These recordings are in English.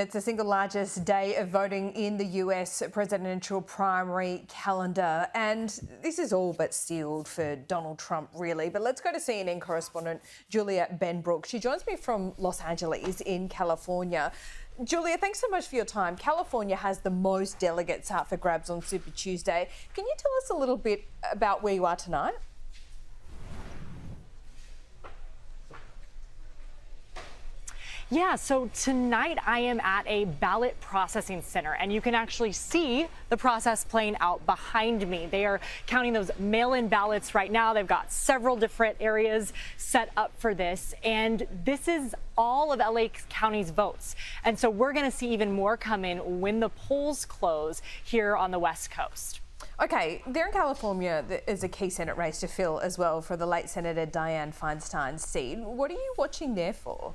It's the single largest day of voting in the US presidential primary calendar, and this is all but sealed for Donald Trump, really. But let's go to CNN correspondent Julia Benbrook. She joins me from Los Angeles in California. Julia, thanks so much for your time. California has the most delegates out for grabs on Super Tuesday. Can you tell us a little bit about where you are tonight? Yeah, so tonight I am at a ballot processing center, and you can actually see the process playing out behind me. They are counting those mail-in ballots right now. They've got several different areas set up for this, and this is all of LA County's votes. And so we're going to see even more come in when the polls close here on the West Coast. Okay, there in California, there is a key Senate race to fill as well for the late Senator Dianne Feinstein's seat. What are you watching there for?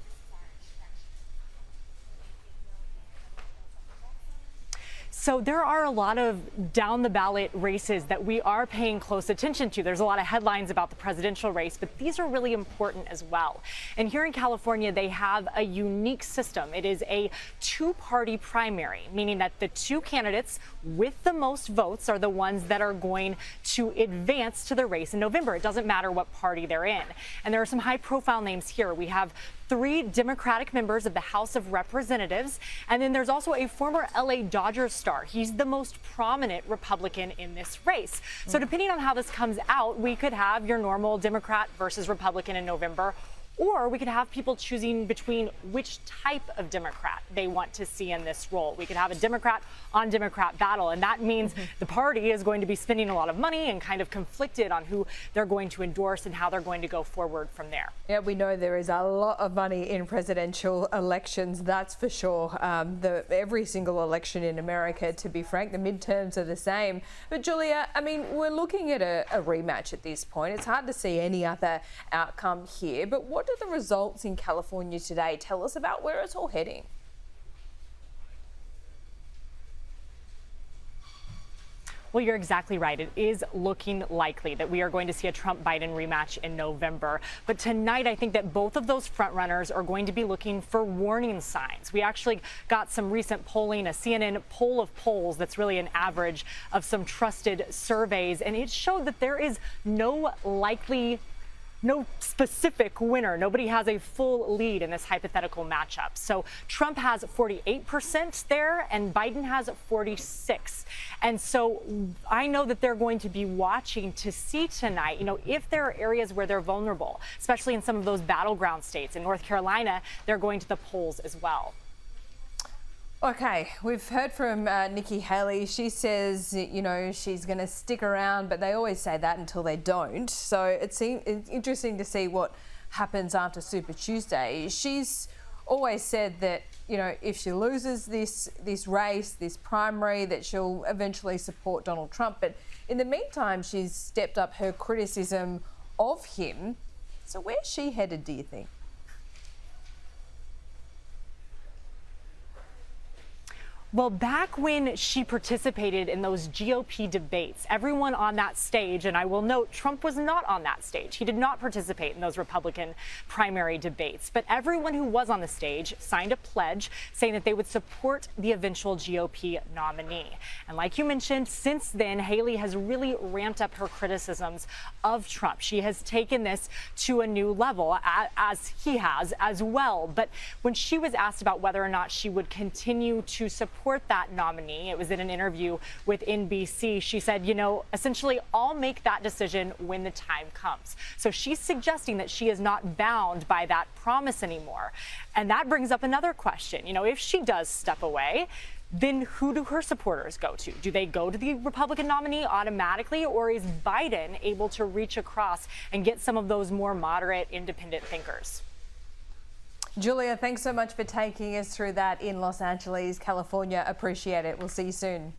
So there are a lot of down the ballot races that we are paying close attention to. There's a lot of headlines about the presidential race, but these are really important as well. And here in California, they have a unique system. It is a two-party primary, meaning that the two candidates with the most votes are the ones that are going to advance to the race in November. It doesn't matter what party they're in. And there are some high-profile names here. We have 3 Democratic members of the House of Representatives, and then there's also a former LA Dodgers star. He's the most prominent Republican in this race. So depending on how this comes out, we could have your normal Democrat versus Republican in November, or we could have people choosing between which type of Democrat they want to see in this role. We could have a Democrat on Democrat battle, and that means the party is going to be spending a lot of money and kind of conflicted on who they're going to endorse and how they're going to go forward from there. Yeah, we know there is a lot of money in presidential elections, that's for sure. Every single election in America, to be frank, the midterms are the same. But Julia, I mean, we're looking at a rematch at this point. It's hard to see any other outcome here, but what do the results in California today tell us about where it's all heading? Well, you're exactly right. It is looking likely that we are going to see a Trump-Biden rematch in November. But tonight, I think that both of those frontrunners are going to be looking for warning signs. We actually got some recent polling, a CNN poll of polls that's really an average of some trusted surveys, and it showed that there is no specific winner. Nobody has a full lead in this hypothetical matchup. So Trump has 48% there and Biden has 46%. And so I know that they're going to be watching to see tonight, if there are areas where they're vulnerable, especially in some of those battleground states. In North Carolina, they're going to the polls as well. Okay, we've heard from Nikki Haley. She says, she's going to stick around, but they always say that until they don't. So it's interesting to see what happens after Super Tuesday. She's always said that, if she loses this race, this primary, that she'll eventually support Donald Trump. But in the meantime, she's stepped up her criticism of him. So where's she headed, do you think? Well, back when she participated in those GOP debates, everyone on that stage, and I will note Trump was not on that stage. He did not participate in those Republican primary debates. But everyone who was on the stage signed a pledge saying that they would support the eventual GOP nominee. And like you mentioned, since then, Haley has really ramped up her criticisms of Trump. She has taken this to a new level, as he has as well. But when she was asked about whether or not she would continue to support that nominee, it was in an interview with NBC, she said, essentially, I'll make that decision when the time comes. So she's suggesting that she is not bound by that promise anymore. And that brings up another question. If she does step away, then who do her supporters go to? Do they go to the Republican nominee automatically, or is Biden able to reach across and get some of those more moderate independent thinkers? Julia, thanks so much for taking us through that in Los Angeles, California. Appreciate it. We'll see you soon.